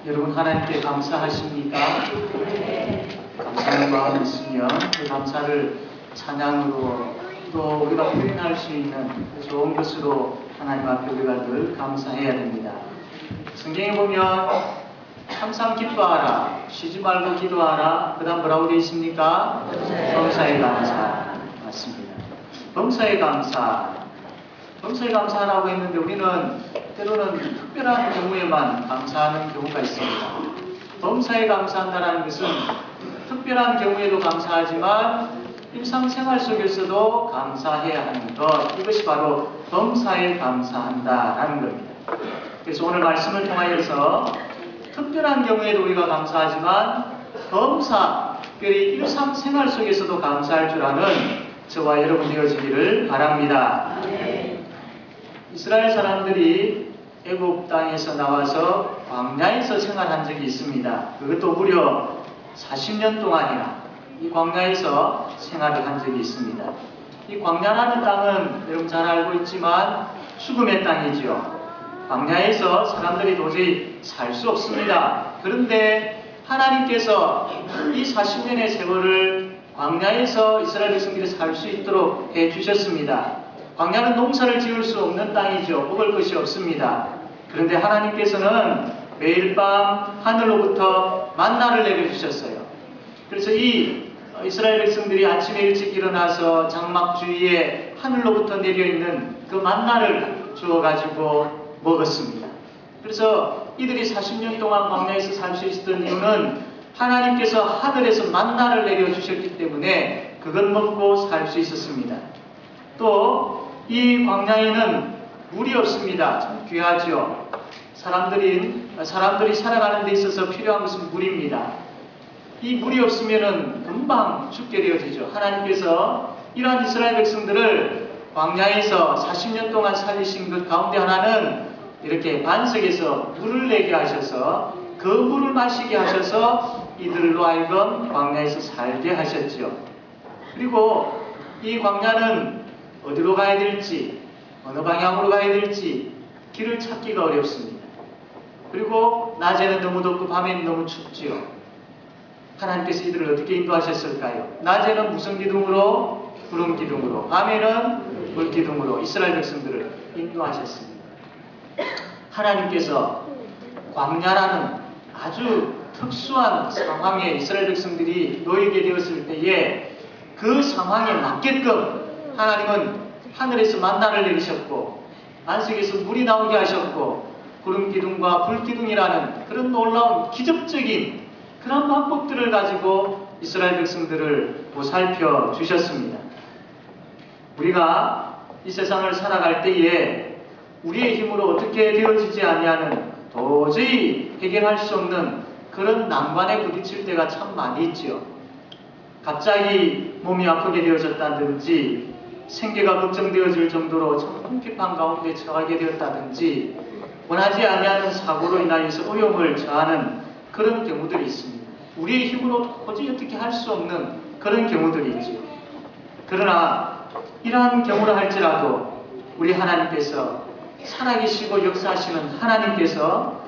여러분 하나님께 감사하십니까? 감사하는 마음이 있으면 그 감사를 찬양으로 또 우리가 표현할 수 있는 좋은 것으로 하나님 앞에 우리가 늘 감사해야 됩니다. 성경에 보면 항상 기뻐하라, 쉬지 말고 기도하라, 그 다음 뭐라고 되어 있습니까? 범사에 감사. 맞습니다. 범사에 감사. 범사에 감사하라고 했는데 우리는 때로는 특별한 경우에만 감사하는 경우가 있습니다. 범사에 감사한다는 것은 특별한 경우에도 감사하지만 일상생활 속에서도 감사해야 하는 것, 이것이 바로 범사에 감사한다라는 겁니다. 그래서 오늘 말씀을 통하여서 특별한 경우에도 우리가 감사하지만 범사, 특별히 일상생활 속에서도 감사할 줄 아는 저와 여러분 되어지기를 바랍니다. 이스라엘 사람들이 애굽 땅에서 나와서 광야에서 생활한 적이 있습니다. 그것도 무려 40년 동안이나 이 광야에서 생활을 한 적이 있습니다. 이 광야라는 땅은 여러분 잘 알고 있지만 죽음의 땅이죠. 광야에서 사람들이 도저히 살 수 없습니다. 그런데 하나님께서 이 40년의 세월을 광야에서 이스라엘 백성들이 살 수 있도록 해주셨습니다. 광야는 농사를 지을 수 없는 땅이죠. 먹을 것이 없습니다. 그런데 하나님께서는 매일 밤 하늘로부터 만나를 내려주셨어요. 그래서 이 이스라엘 백성들이 아침에 일찍 일어나서 장막 주위에 하늘로부터 내려있는 그 만나를 주어가지고 먹었습니다. 그래서 이들이 40년 동안 광야에서 살 수 있었던 이유는 하나님께서 하늘에서 만나를 내려주셨기 때문에 그걸 먹고 살 수 있었습니다. 또 이 광야에는 물이 없습니다. 참 귀하죠. 사람들이 살아가는 데 있어서 필요한 것은 물입니다. 이 물이 없으면 금방 죽게 되어지죠. 하나님께서 이러한 이스라엘 백성들을 광야에서 40년 동안 살리신 것 가운데 하나는 이렇게 반석에서 물을 내게 하셔서 그 물을 마시게 하셔서 이들로 하여금 광야에서 살게 하셨죠. 그리고 이 광야는 어디로 가야 될지, 어느 방향으로 가야 될지 길을 찾기가 어렵습니다. 그리고 낮에는 너무 덥고 밤에는 너무 춥지요. 하나님께서 이들을 어떻게 인도하셨을까요? 낮에는 무슨 기둥으로? 구름 기둥으로, 밤에는 불 기둥으로 이스라엘 백성들을 인도하셨습니다. 하나님께서 광야라는 아주 특수한 상황에 이스라엘 백성들이 놓이게 되었을 때에 그 상황에 맞게끔 하나님은 하늘에서 만나를 내리셨고 안식에서 물이 나오게 하셨고 구름 기둥과 불 기둥이라는 그런 놀라운 기적적인 그런 방법들을 가지고 이스라엘 백성들을 보살펴 주셨습니다. 우리가 이 세상을 살아갈 때에 우리의 힘으로 어떻게 되어지지 아니하는 도저히 해결할 수 없는 그런 난관에 부딪힐 때가 참 많이 있죠. 갑자기 몸이 아프게 되어졌다든지 생계가 걱정되어질 정도로 참 궁핍한 가운데 처하게 되었다든지 원하지 아니하는 사고로 인하여서 어려움을 처하는 그런 경우들이 있습니다. 우리의 힘으로 도저히 어떻게 할 수 없는 그런 경우들이 있죠. 그러나 이러한 경우라 할지라도 우리 하나님께서 살아계시고 역사하시는 하나님께서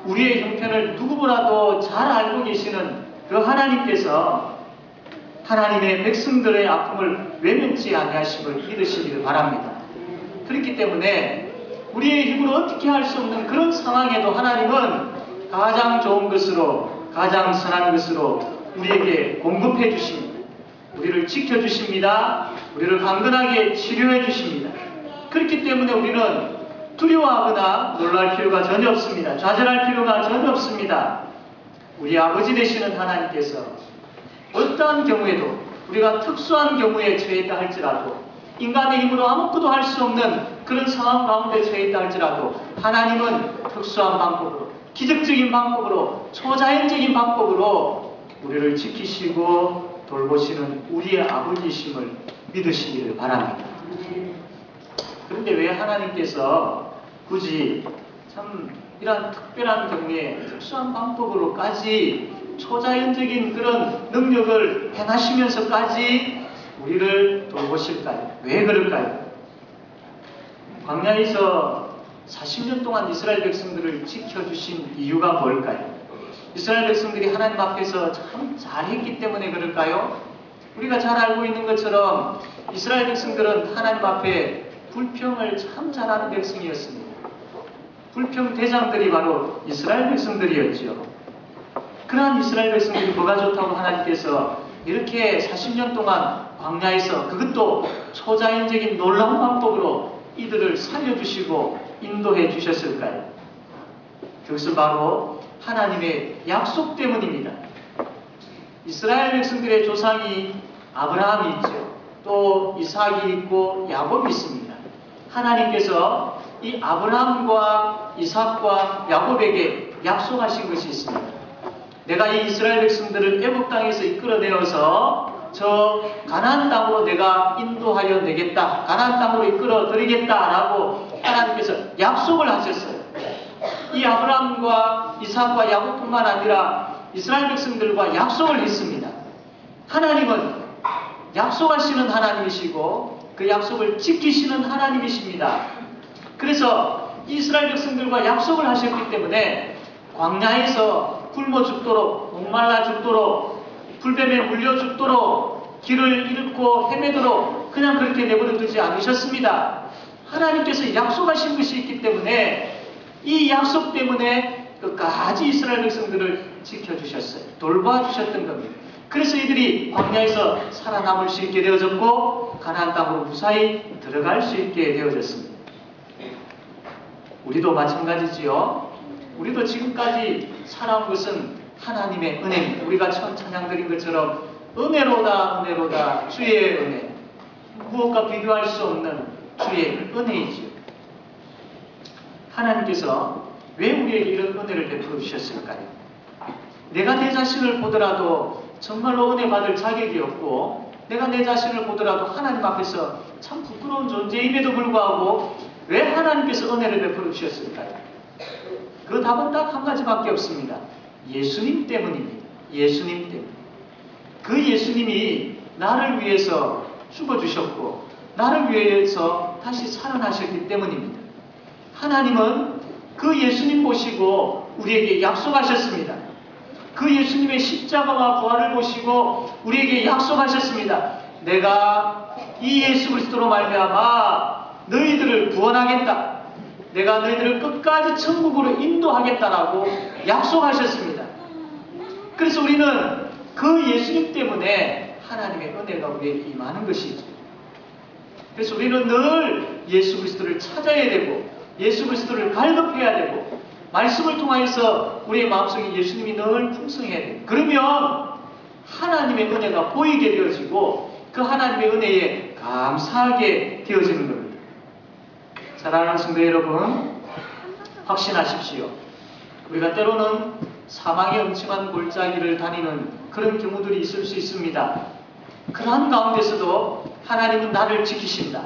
우리의 형편을 누구보다도 잘 알고 계시는 그 하나님께서 하나님의 백성들의 아픔을 외면치 아니하심을 믿으시기를 바랍니다. 그렇기 때문에 우리의 힘으로 어떻게 할 수 없는 그런 상황에도 하나님은 가장 좋은 것으로, 가장 선한 것으로 우리에게 공급해 주십니다. 우리를 지켜주십니다. 우리를 강건하게 치료해 주십니다. 그렇기 때문에 우리는 두려워하거나 놀랄 필요가 전혀 없습니다. 좌절할 필요가 전혀 없습니다. 우리 아버지 되시는 하나님께서 어떠한 경우에도 우리가 특수한 경우에 처해있다 할지라도 인간의 힘으로 아무것도 할 수 없는 그런 상황 가운데 처해있다 할지라도 하나님은 특수한 방법으로, 기적적인 방법으로, 초자연적인 방법으로 우리를 지키시고 돌보시는 우리의 아버지심을 믿으시기를 바랍니다. 그런데 왜 하나님께서 굳이 참 이러한 특별한 경우에 특수한 방법으로까지 초자연적인 그런 능력을 행하시면서까지 우리를 돌보실까요? 왜 그럴까요? 광야에서 40년 동안 이스라엘 백성들을 지켜주신 이유가 뭘까요? 이스라엘 백성들이 하나님 앞에서 참 잘했기 때문에 그럴까요? 우리가 잘 알고 있는 것처럼 이스라엘 백성들은 하나님 앞에 불평을 참 잘하는 백성이었습니다. 불평 대장들이 바로 이스라엘 백성들이었죠. 그러한 이스라엘 백성들이 뭐가 좋다고 하나님께서 이렇게 40년 동안 광야에서 그것도 초자연적인 놀라운 방법으로 이들을 살려주시고 인도해 주셨을까요? 그것은 바로 하나님의 약속 때문입니다. 이스라엘 백성들의 조상이 아브라함이 있죠. 또 이삭이 있고 야곱이 있습니다. 하나님께서 이 아브라함과 이삭과 야곱에게 약속하신 것이 있습니다. 내가 이 이스라엘 백성들을 애굽 땅에서 이끌어내어서 저 가나안 땅으로 내가 인도하여 내겠다. 가나안 땅으로 이끌어 드리겠다라고 하나님께서 약속을 하셨어요. 이 아브라함과 이삭과 야곱뿐만 아니라 이스라엘 백성들과 약속을 했습니다. 하나님은 약속하시는 하나님이시고 그 약속을 지키시는 하나님이십니다. 그래서 이스라엘 백성들과 약속을 하셨기 때문에 광야에서 굶어 죽도록, 목말라 죽도록, 불뱀에 물려 죽도록, 길을 잃고 헤매도록 그냥 그렇게 내버려 두지 않으셨습니다. 하나님께서 약속하신 것이 있기 때문에 이 약속 때문에 끝까지 이스라엘 백성들을 지켜주셨어요. 돌봐주셨던 겁니다. 그래서 이들이 광야에서 살아남을 수 있게 되어졌고 가나안 땅으로 무사히 들어갈 수 있게 되어졌습니다. 우리도 마찬가지지요. 우리도 지금까지 살아온 것은 하나님의 은혜입니다. 우리가 처음 찬양드린 것처럼 은혜로다 은혜로다 주의 은혜, 무엇과 비교할 수 없는 주의 은혜이지요. 하나님께서 왜 우리에게 이런 은혜를 베풀어 주셨을까요? 내가 내 자신을 보더라도 정말로 은혜 받을 자격이 없고 내가 내 자신을 보더라도 하나님 앞에서 참 부끄러운 존재임에도 불구하고 왜 하나님께서 은혜를 베풀어 주셨을까요? 그 답은 딱 한 가지밖에 없습니다. 예수님 때문입니다. 예수님 때문. 그 예수님이 나를 위해서 죽어주셨고 나를 위해서 다시 살아나셨기 때문입니다. 하나님은 그 예수님 보시고 우리에게 약속하셨습니다. 그 예수님의 십자가와 부활을 보시고 우리에게 약속하셨습니다. 내가 이 예수 그리스도로 말미암아 너희들을 구원하겠다. 내가 너희들을 끝까지 천국으로 인도하겠다라고 약속하셨습니다. 그래서 우리는 그 예수님 때문에 하나님의 은혜가 우리에게 임하는 것이죠. 그래서 우리는 늘 예수 그리스도를 찾아야 되고 예수 그리스도를 갈급해야 되고 말씀을 통하여서 우리의 마음속에 예수님이 늘 풍성해야 돼요. 그러면 하나님의 은혜가 보이게 되어지고 그 하나님의 은혜에 감사하게 되어지는 겁니다. 사랑하는 성도 여러분, 확신하십시오. 우리가 때로는 사망의 엄청난 골짜기를 다니는 그런 경우들이 있을 수 있습니다. 그러한 가운데서도 하나님은 나를 지키신다.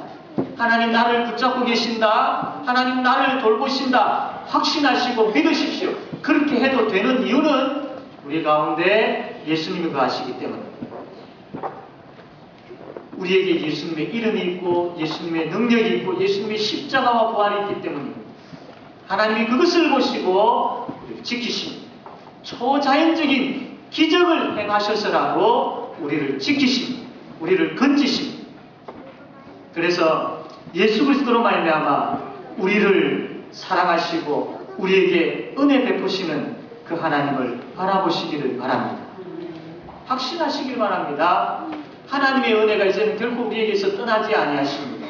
하나님 나를 붙잡고 계신다. 하나님 나를 돌보신다. 확신하시고 믿으십시오. 그렇게 해도 되는 이유는 우리 가운데 예수님이 거하시기 때문입니다. 우리에게 예수님의 이름이 있고 예수님의 능력이 있고 예수님의 십자가와 부활이 있기 때문입니다. 하나님이 그것을 보시고 우리를 지키십니다. 초자연적인 기적을 행하셔서라도 우리를 지키십니다. 우리를 건지십니다. 그래서 예수 그리스도로 말미암아 우리를 사랑하시고 우리에게 은혜 베푸시는 그 하나님을 바라보시기를 바랍니다. 확신하시길 바랍니다. 하나님의 은혜가 이제는 결코 우리에게서 떠나지 아니하십니다.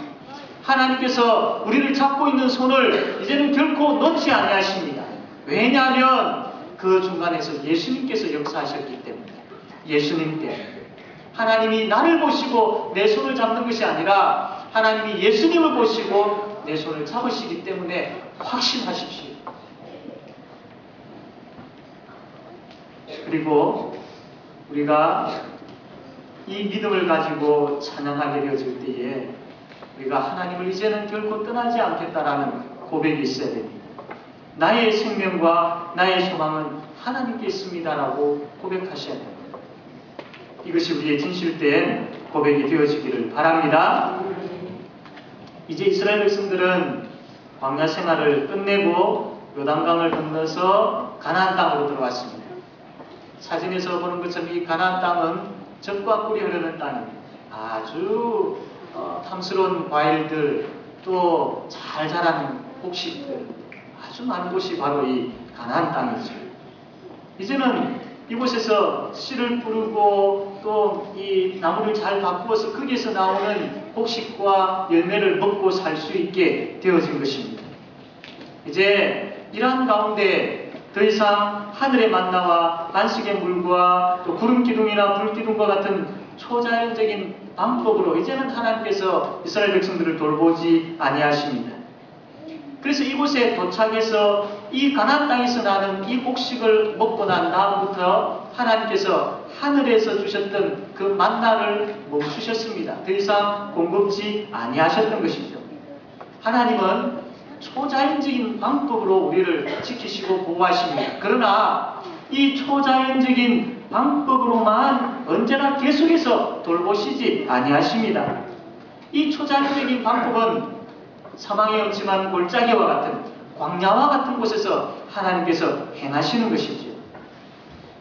하나님께서 우리를 잡고 있는 손을 이제는 결코 놓지 아니하십니다. 왜냐하면 그 중간에서 예수님께서 역사하셨기 때문에. 예수님 때문에. 하나님이 나를 보시고 내 손을 잡는 것이 아니라 하나님이 예수님을 보시고 내 손을 잡으시기 때문에 확신하십시오. 그리고 우리가 이 믿음을 가지고 찬양하게 되어질 때에 우리가 하나님을 이제는 결코 떠나지 않겠다라는 고백이 있어야 됩니다. 나의 생명과 나의 소망은 하나님께 있습니다라고 고백하셔야 됩니다. 이것이 우리의 진실된 고백이 되어지기를 바랍니다. 이제 이스라엘 백성들은 광야 생활을 끝내고 요단강을 건너서 가나안 땅으로 들어왔습니다. 사진에서 보는 것처럼 이 가나안 땅은 젖과 꿀이 흐르는 땅입니다. 아주 탐스러운 과일들, 또 잘 자라는 곡식들, 아주 많은 곳이 바로 이 가나안 땅이죠. 이제는 이곳에서 씨를 뿌리고 또 이 나무를 잘 바꾸어서 거기에서 나오는 곡식과 열매를 먹고 살 수 있게 되어진 것입니다. 이제 이러한 가운데 더 이상 하늘의 만나와 안식의 물과 또 구름 기둥이나 불 기둥과 같은 초자연적인 방법으로 이제는 하나님께서 이스라엘 백성들을 돌보지 아니하십니다. 그래서 이곳에 도착해서 이 가나안 땅에서 나는 이 곡식을 먹고 난 다음부터 하나님께서 하늘에서 주셨던 그 만나를 멈추셨습니다. 더 이상 공급지 아니하셨던 것이죠. 하나님은 초자연적인 방법으로 우리를 지키시고 보호하십니다. 그러나 이 초자연적인 방법으로만 언제나 계속해서 돌보시지 아니하십니다. 이 초자연적인 방법은 사망의 엄침한 골짜기와 같은 광야와 같은 곳에서 하나님께서 행하시는 것이죠.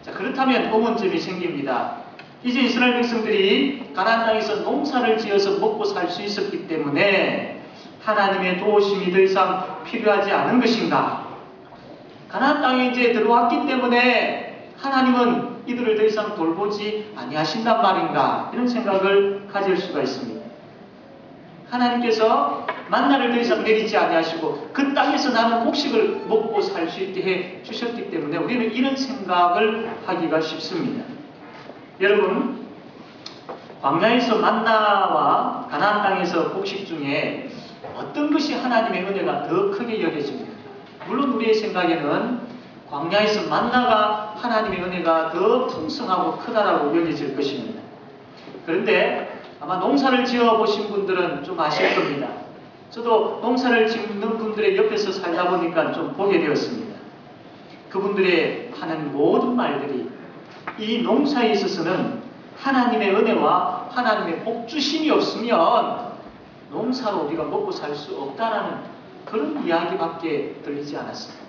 자, 그렇다면 의문점이 생깁니다. 이제 이스라엘 백성들이 가나안 땅에서 농사를 지어서 먹고 살 수 있었기 때문에 하나님의 도우심이 더 이상 필요하지 않은 것인가? 가나안 땅에 이제 들어왔기 때문에 하나님은 이들을 더 이상 돌보지 아니하신단 말인가? 이런 생각을 가질 수가 있습니다. 하나님께서 만나를 더 이상 내리지 아니하시고 그 땅에서 나는 곡식을 먹고 살 수 있게 해 주셨기 때문에 우리는 이런 생각을 하기가 쉽습니다. 여러분, 광야에서 만나와 가나안 땅에서 곡식 중에 어떤 것이 하나님의 은혜가 더 크게 여겨집니까? 물론 우리의 생각에는 광야에서 만나가 하나님의 은혜가 더 풍성하고 크다라고 여겨질 것입니다. 그런데 아마 농사를 지어 보신 분들은 좀 아실 겁니다. 저도 농사를 짓는 분들의 옆에서 살다 보니까 좀 보게 되었습니다. 그분들의 하는 모든 말들이 이 농사에 있어서는 하나님의 은혜와 하나님의 복주심이 없으면 농사로 우리가 먹고 살 수 없다라는 그런 이야기밖에 들리지 않았습니다.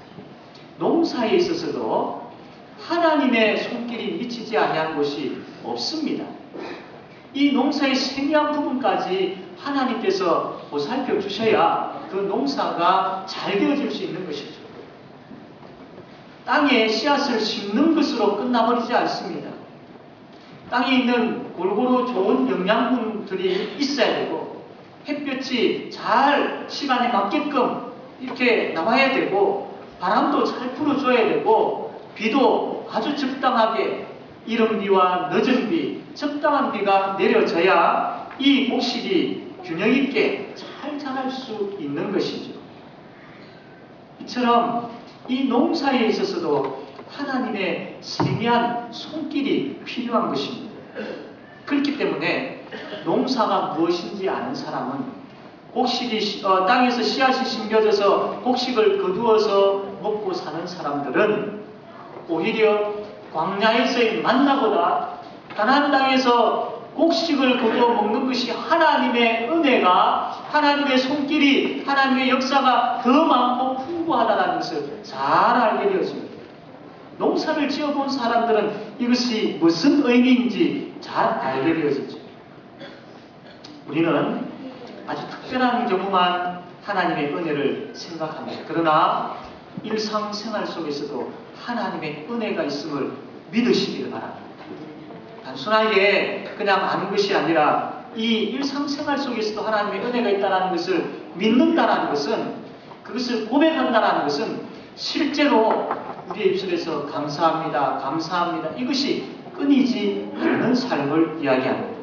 농사에 있어서도 하나님의 손길이 미치지 아니한 곳이 없습니다. 이 농사의 세미한 부분까지 하나님께서 보살펴 주셔야 그 농사가 잘 되어질 수 있는 것이죠. 땅에 씨앗을 심는 것으로 끝나버리지 않습니다. 땅에 있는 골고루 좋은 영양분들이 있어야 되고 햇볕이 잘 시간에 맞게끔 이렇게 나와야 되고 바람도 잘 불어줘야 되고 비도 아주 적당하게 이른 비와 늦은 비, 적당한 비가 내려져야 이 곡식이 균형 있게 잘 자랄 수 있는 것이죠. 이처럼 이 농사에 있어서도 하나님의 세미한 손길이 필요한 것입니다. 그렇기 때문에 농사가 무엇인지 아는 사람은 곡식이 땅에서 씨앗이 심겨져서 곡식을 거두어서 먹고 사는 사람들은 오히려 광야에서의 만나보다 가나안 땅에서 곡식을 거두어 먹는 것이 하나님의 은혜가, 하나님의 손길이, 하나님의 역사가 더 많고 풍부하다는 것을 잘 알게 되어집니다. 농사를 지어본 사람들은 이것이 무슨 의미인지 잘 알게 되어지죠. 우리는 아주 특별한 경우만 하나님의 은혜를 생각합니다. 그러나 일상생활 속에서도 하나님의 은혜가 있음을 믿으시기를 바랍니다. 단순하게 그냥 아는 것이 아니라 이 일상생활 속에서도 하나님의 은혜가 있다는 것을 믿는다는 것은, 그것을 고백한다는 것은 실제로 우리의 입술에서 감사합니다, 감사합니다, 이것이 끊이지 않는 삶을 이야기합니다.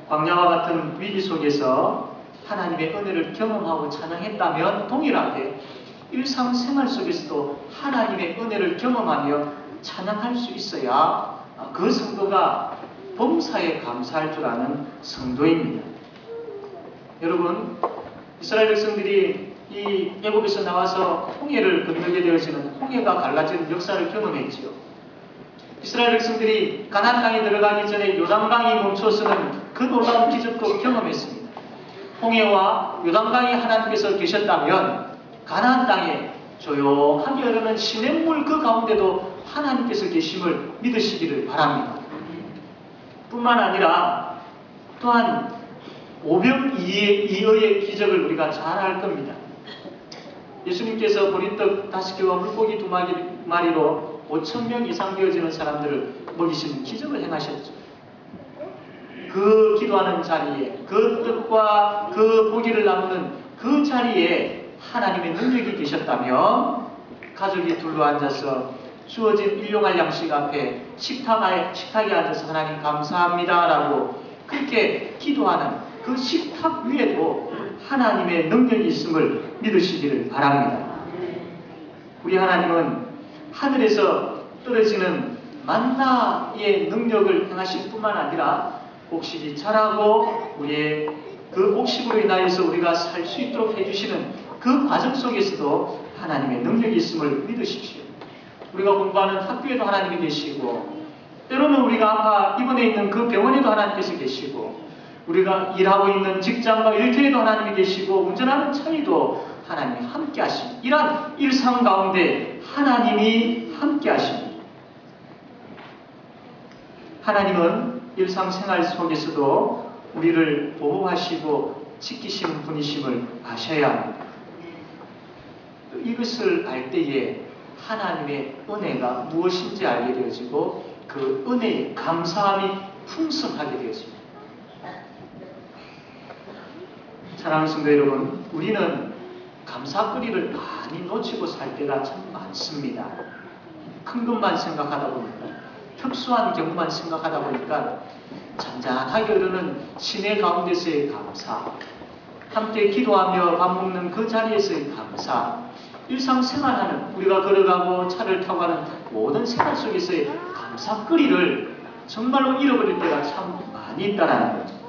광야와 같은 위기 속에서 하나님의 은혜를 경험하고 찬양했다면 동일하게 일상생활 속에서도 하나님의 은혜를 경험하며 찬양할 수 있어야 그 성도가 범사에 감사할 줄 아는 성도입니다. 여러분, 이스라엘 백성들이 이 애굽에서 나와서 홍해를 건너게 되어지는 홍해가 갈라지는 역사를 경험했지요. 이스라엘 백성들이 가나안 땅에 들어가기 전에 요단강이 멈춰서는 그 놀라운 기적도 경험했습니다. 홍해와 요단강에 하나님께서 계셨다면 가나안 땅에 조용하게 흐르는 시냇물 그 가운데도 하나님께서 계심을 믿으시기를 바랍니다. 뿐만 아니라 또한 오병이어의 기적을 우리가 잘 알 겁니다. 예수님께서 보리떡 5개와 물고기 2마리로 5,000명 이상 되어지는 사람들을 먹이시는 기적을 행하셨죠. 그 기도하는 자리에, 그 떡과 그 고기를 나누는 그 자리에 하나님의 능력이 계셨다면 가족이 둘러앉아서 주어진 일용할 양식 앞에 식탁에 앉아서 하나님 감사합니다 라고 그렇게 기도하는 그 식탁 위에도 하나님의 능력이 있음을 믿으시기를 바랍니다. 우리 하나님은 하늘에서 떨어지는 만나의 능력을 행하실 뿐만 아니라 곡식이 자라고 우리의 그 곡식으로 인하여서 우리가 살 수 있도록 해주시는 그 과정 속에서도 하나님의 능력이 있음을 믿으십시오. 우리가 공부하는 학교에도 하나님이 계시고 때로는 우리가 아까 입원해 있는 그 병원에도 하나님께서 계시고 우리가 일하고 있는 직장과 일터에도 하나님이 계시고 운전하는 차에도 하나님이 함께 하십니다. 이러한 일상 가운데 하나님이 함께 하십니다. 하나님은 일상생활 속에서도 우리를 보호하시고 지키시는 분이심을 아셔야 합니다. 이것을 알 때에 하나님의 은혜가 무엇인지 알게 되어지고 그 은혜의 감사함이 풍성하게 되어집니다. 사랑하는 성도 여러분, 우리는 감사거리를 많이 놓치고 살 때가 참 많습니다. 큰 것만 생각하다 보니까, 특수한 경우만 생각하다 보니까 잔잔하게 흐르는 시내 가운데서의 감사, 함께 기도하며 밥 먹는 그 자리에서의 감사, 일상생활하는 우리가 걸어가고 차를 타고 가는 모든 생활 속에서의 감사거리를 정말로 잃어버릴 때가 참 많이 있다는 거죠.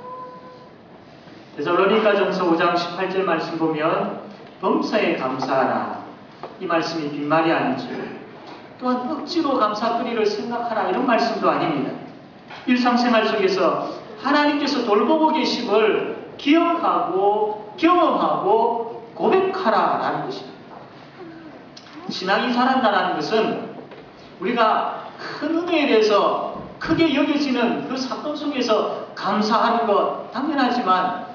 데살로니가전서 5장 18절 말씀 보면 범사에 감사하라, 이 말씀이 빈말이 아니죠. 또한 억지로 감사거리를 생각하라, 이런 말씀도 아닙니다. 일상생활 속에서 하나님께서 돌보고 계심을 기억하고 경험하고 고백하라라는 것입니다. 신앙이 자란다는 것은 우리가 큰 은혜에 대해서 크게 여겨지는 그 사건 속에서 감사하는 것 당연하지만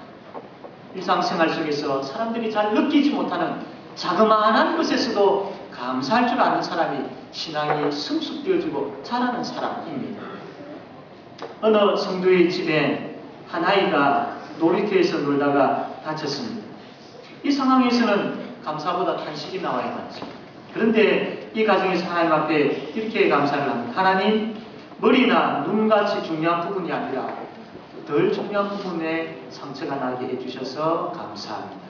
일상생활 속에서 사람들이 잘 느끼지 못하는 자그마한 것에서도 감사할 줄 아는 사람이 신앙이 성숙되어지고 자라는 사람입니다. 어느 성도의 집에 한 아이가 놀이터에서 놀다가 다쳤습니다. 이 상황에서는 감사보다 탄식이 나와야 하죠. 그런데 이 가정에서 하나님 앞에 이렇게 감사를 합니다. 하나님, 머리나 눈같이 중요한 부분이 아니라 덜 중요한 부분에 상처가 나게 해주셔서 감사합니다.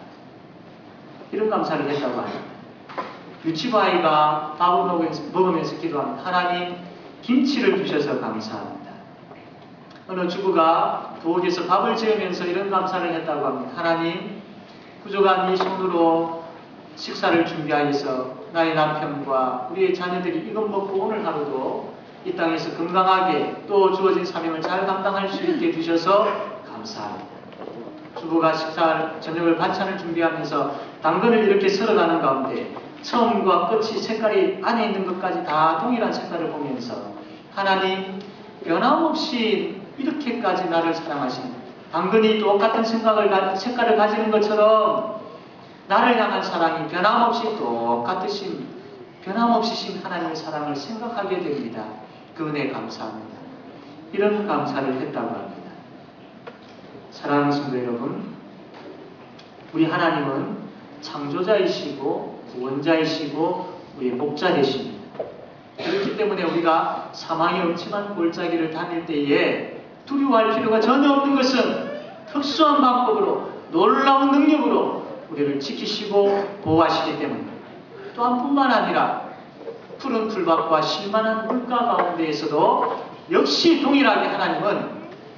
이런 감사를 했다고 합니다. 유치부 아이가 밥을 먹으면서 기도합니다. 하나님, 김치를 주셔서 감사합니다. 어느 주부가 부엌에서 밥을 지으면서 이런 감사를 했다고 합니다. 하나님, 부족한 이 손으로 식사를 준비하여서 나의 남편과 우리의 자녀들이 이것 먹고 오늘 하루도 이 땅에서 건강하게 또 주어진 사명을 잘 감당할 수 있게 해주셔서 감사합니다. 주부가 저녁을 반찬을 준비하면서 당근을 이렇게 썰어가는 가운데 처음과 끝이 색깔이 안에 있는 것까지 다 동일한 색깔을 보면서 하나님, 변함없이 이렇게까지 나를 사랑하신, 당근이 똑같은 색깔을 가지는 것처럼 나를 향한 사랑이 변함없이 변함없이신 하나님의 사랑을 생각하게 됩니다. 그 은혜에 감사합니다. 이런 감사를 했다고 합니다. 사랑하는 성도 여러분, 우리 하나님은 창조자이시고 구원자이시고 우리의 목자 되십니다. 그렇기 때문에 우리가 사망의 엄침한 골짜기를 다닐 때에 두려워할 필요가 전혀 없는 것은 특수한 방법으로 놀라운 능력으로 우리를 지키시고 보호하시기 때문입니다. 또한 뿐만 아니라 푸른 풀밭과 실만한 물가 가운데에서도 역시 동일하게 하나님은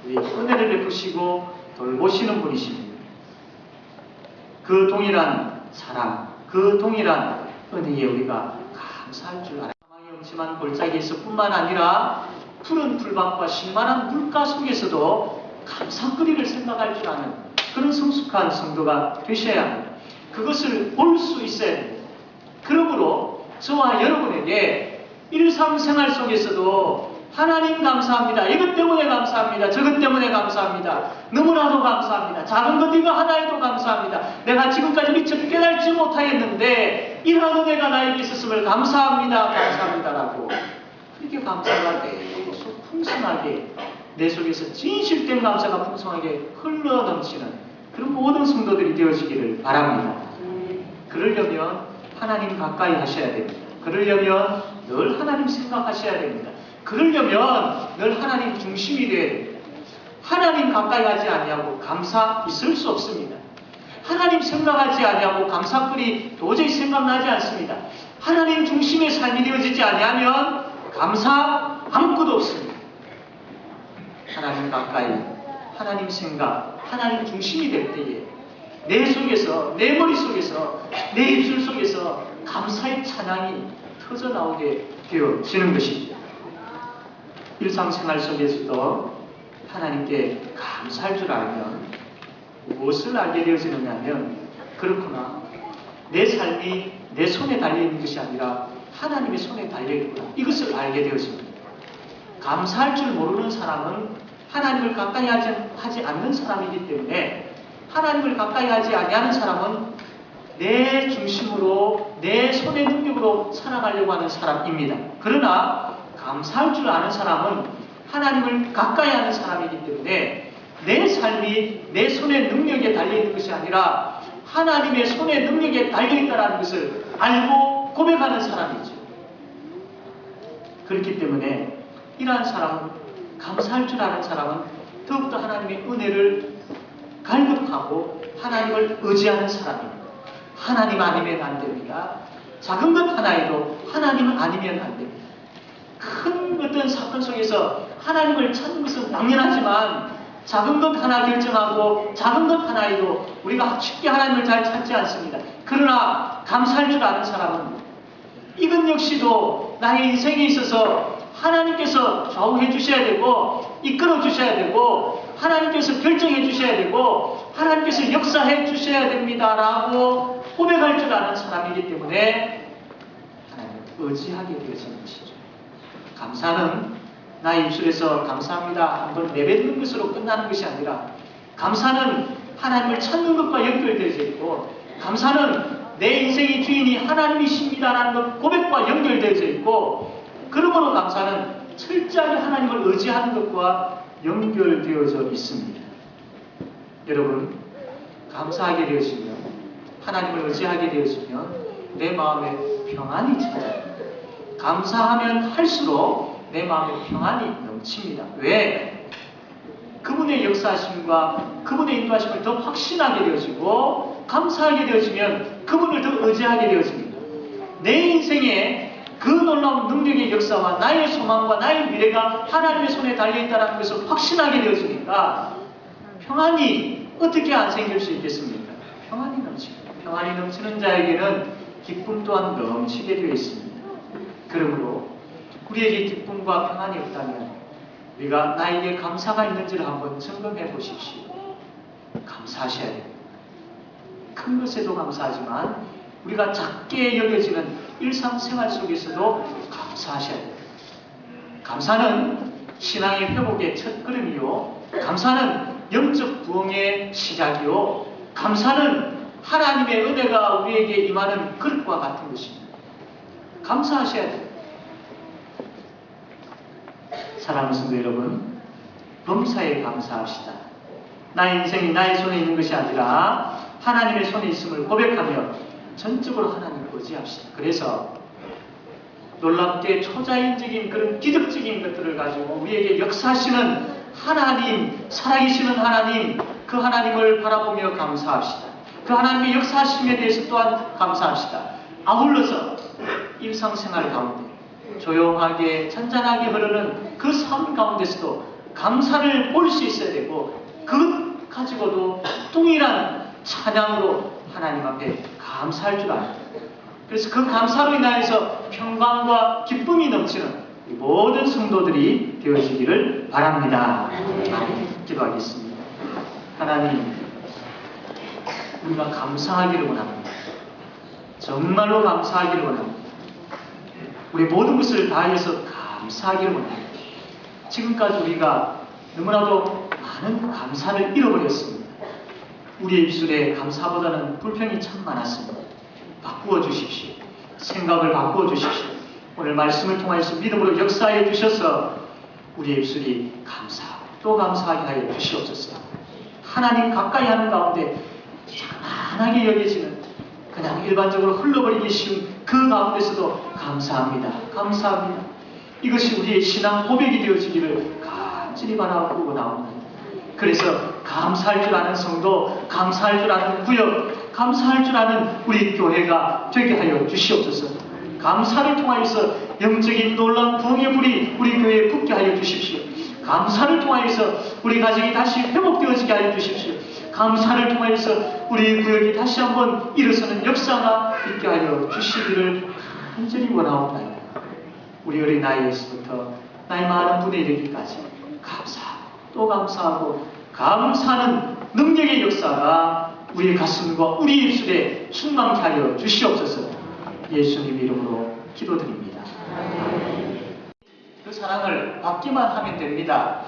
우리 은혜를 베푸시고 돌보시는 분이십니다. 그 동일한 사랑, 그 동일한 은혜에 우리가 감사할 줄 알아야 합니다. 사망의 엄침한 골짜기에서 뿐만 아니라 푸른 풀밭과 실만한 물가 속에서도 감사거리를 생각할 줄 아는 그런 성숙한 성도가 되셔야 합니다. 그것을 볼 수 있어야 합니다. 그러므로 저와 여러분에게 일상생활 속에서도 하나님 감사합니다. 이것 때문에 감사합니다. 저것 때문에 감사합니다. 너무나도 감사합니다. 작은 것 이거 하나에도 감사합니다. 내가 지금까지 미처 깨달지 못하였는데 이러한 은혜가 나에게 있었음을 감사합니다. 감사합니다라고 그렇게 감사가 계속 풍성하게 내 속에서 진실된 감사가 풍성하게 흘러넘치는 그런 모든 성도들이 되어지기를 바랍니다. 그러려면 하나님 가까이 하셔야 됩니다. 그러려면 늘 하나님 생각하셔야 됩니다. 그러려면 늘 하나님 중심이 되어야 됩니다. 하나님 가까이 하지 아니하고 감사 있을 수 없습니다. 하나님 생각하지 아니하고 감사꾼이 도저히 생각나지 않습니다. 하나님 중심의 삶이 되어지지 아니하면 감사 아무것도 없습니다. 하나님 가까이, 하나님 생각, 하나님 중심이 될 때에 내 속에서, 내 머릿속에서, 내 입술 속에서 감사의 찬양이 터져나오게 되어지는 것이죠. 일상생활 속에서도 하나님께 감사할 줄 알면 무엇을 알게 되어지느냐면 그렇구나. 내 삶이 내 손에 달려있는 것이 아니라 하나님의 손에 달려있구나. 이것을 알게 되어집니다. 감사할 줄 모르는 사람은 하나님을 가까이 하지 않는 사람이기 때문에 하나님을 가까이 하지 아니하는 사람은 내 중심으로 내 손의 능력으로 살아가려고 하는 사람입니다. 그러나 감사할 줄 아는 사람은 하나님을 가까이 하는 사람이기 때문에 내 삶이 내 손의 능력에 달려있는 것이 아니라 하나님의 손의 능력에 달려있다는 것을 알고 고백하는 사람이죠. 그렇기 때문에 이러한 사람은 감사할 줄 아는 사람은 더욱더 하나님의 은혜를 갈급하고 하나님을 의지하는 사람입니다. 하나님 아니면 안 됩니다. 작은 것 하나에도 하나님 아니면 안 됩니다. 큰 어떤 사건 속에서 하나님을 찾는 것은 당연하지만 작은 것 하나 결정하고 작은 것 하나에도 우리가 쉽게 하나님을 잘 찾지 않습니다. 그러나 감사할 줄 아는 사람은 이것 역시도 나의 인생에 있어서 하나님께서 좌우해 주셔야 되고 이끌어 주셔야 되고 하나님께서 결정해 주셔야 되고 하나님께서 역사해 주셔야 됩니다라고 고백할 줄 아는 사람이기 때문에 하나님을 의지하게 되어지는 것이죠. 감사는 나의 입술에서 감사합니다 한번 내뱉는 것으로 끝나는 것이 아니라 감사는 하나님을 찾는 것과 연결되어져 있고 감사는 내 인생의 주인이 하나님이십니다라는 것 고백과 연결되어져 있고 그러므로 감사는 철저하게 하나님을 의지하는 것과 연결되어져 있습니다. 여러분 감사하게 되어지면 하나님을 의지하게 되어지면 내 마음에 평안이 찾아요. 감사하면 할수록 내 마음에 평안이 넘칩니다. 왜? 그분의 역사하심과 그분의 인도하심을 더 확신하게 되어지고 감사하게 되어지면 그분을 더 의지하게 되어집니다. 내 인생에 그 놀라운 능력의 역사와 나의 소망과 나의 미래가 하나님의 손에 달려있다는 것을 확신하게 되어지니까 평안이 어떻게 안 생길 수 있겠습니까? 평안이 넘칩니다. 평안이 넘치는 자에게는 기쁨 또한 넘치게 되어 있습니다. 그러므로 우리에게 기쁨과 평안이 없다면 우리가 나에게 감사가 있는지를 한번 점검해 보십시오. 감사하셔야 됩니다. 큰 것에도 감사하지만 우리가 작게 여겨지는 일상생활 속에서도 감사하셔야 됩니다. 감사는 신앙의 회복의 첫 걸음이요. 감사는 영적 부흥의 시작이요. 감사는 하나님의 은혜가 우리에게 임하는 그릇과 같은 것입니다. 감사하셔야 됩니다. 사랑하는 성도 여러분, 범사에 감사합시다. 나의 인생이 나의 손에 있는 것이 아니라 하나님의 손에 있음을 고백하며 전적으로 하나님을 의지합시다. 그래서 놀랍게 초자연적인 그런 기적적인 것들을 가지고 우리에게 역사하시는 하나님, 살아계시는 하나님, 그 하나님을 바라보며 감사합시다. 그 하나님의 역사하심에 대해서 또한 감사합시다. 아울러서 일상생활 가운데 조용하게 잔잔하게 흐르는 그 삶 가운데서도 감사를 볼 수 있어야 되고 그것 가지고도 동일한 찬양으로 하나님 앞에 감사할 줄 알아요. 그래서 그 감사로 인하여서 평강과 기쁨이 넘치는 모든 성도들이 되어지기를 바랍니다. 기도하겠습니다. 하나님, 우리가 감사하기를 원합니다. 정말로 감사하기를 원합니다. 우리 모든 것을 다해서 감사하기를 원합니다. 지금까지 우리가 너무나도 많은 감사를 잃어버렸습니다. 우리의 입술에 감사보다는 불평이 참 많았습니다. 바꾸어 주십시오. 생각을 바꾸어 주십시오. 오늘 말씀을 통해서 믿음으로 역사해 주셔서 우리의 입술이 감사하고 또 감사하게 하여 주시옵소서. 하나님 가까이 하는 가운데 자그마하게 여겨지는 그냥 일반적으로 흘러버리기 쉬운 그 가운데서도 감사합니다. 감사합니다. 이것이 우리의 신앙 고백이 되어지기를 간절히 바라고 나옵니다. 그래서 감사할 줄 아는 성도, 감사할 줄 아는 구역, 감사할 줄 아는 우리 교회가 되게 하여 주시옵소서. 감사를 통하여서 영적인 놀라운 부흥의 불이 우리 교회에 붙게 하여 주십시오. 감사를 통하여서 우리 가정이 다시 회복되어지게 하여 주십시오. 감사를 통하여서 우리 구역이 다시 한번 일어서는 역사가 있게 하여 주시기를 간절히 원하옵나이다. 우리 어린 나이에서부터 나이 많은 분에 이르기까지 감사하고 또 감사하고 감사하는 능력의 역사가 우리의 가슴과 우리 입술에 충만케 하여 주시옵소서. 예수님 이름으로 기도드립니다. 그 사랑을 받기만 하면 됩니다.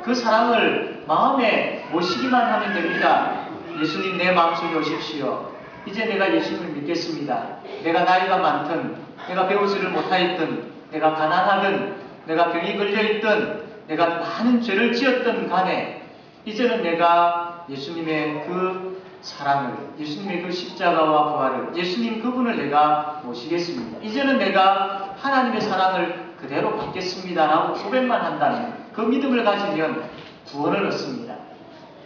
그 사랑을 마음에 모시기만 하면 됩니다. 예수님 내 마음속에 오십시오. 이제 내가 예수님을 믿겠습니다. 내가 나이가 많든 내가 배우지를 못하였든 내가 가난하든 내가 병이 걸려있든 내가 많은 죄를 지었든 간에 이제는 내가 예수님의 그 사랑을, 예수님의 그 십자가와 부활을, 예수님 그분을 내가 모시겠습니다. 이제는 내가 하나님의 사랑을 그대로 받겠습니다 라고 고백만 한다면, 그 믿음을 가지면 구원을 얻습니다.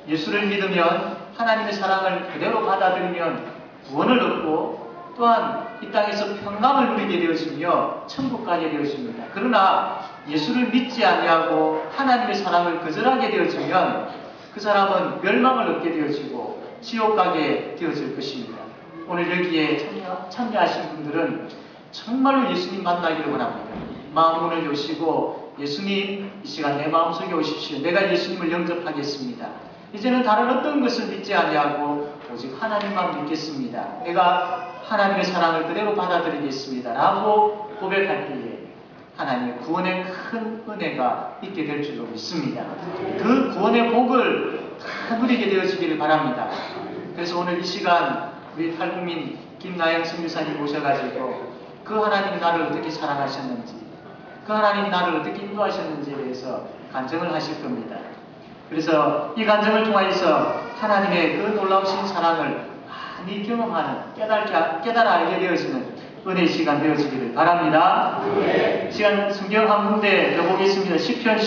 예수를 믿으면, 하나님의 사랑을 그대로 받아들이면 구원을 얻고 또한 이 땅에서 평강을 누리게 되어지며 천국 가게 되어집니다. 그러나 예수를 믿지 아니하고 하나님의 사랑을 거절하게 되어지면 그 사람은 멸망을 얻게 되어지고 지옥 가게 되어질 것입니다. 오늘 여기에 참여하신 분들은 정말로 예수님 만나기를 원합니다. 마음문을 여시고 예수님 이 시간 내 마음속에 오십시오. 내가 예수님을 영접하겠습니다. 이제는 다른 어떤 것을 믿지 아니하고 오직 하나님만 믿겠습니다. 내가 하나님의 사랑을 그대로 받아들이겠습니다 라고 고백할 때에 하나님의 구원의 큰 은혜가 있게 될 줄로 믿습니다. 그 구원의 복을 다 누리게 되어지기를 바랍니다. 그래서 오늘 이 시간 우리 탈북민 김나영 선교사님 모셔가지고 그 하나님이 나를 어떻게 사랑하셨는지, 그 하나님이 나를 어떻게 인도하셨는지에 대해서 간증을 하실 겁니다. 그래서 이 간증을 통하여서 하나님의 그 놀라우신 사랑을 많이 경험하는, 깨달아 알게 되어지는 은혜의 시간 되어지기를 바랍니다. 시간 성경 한 군데 더 보겠습니다. 시편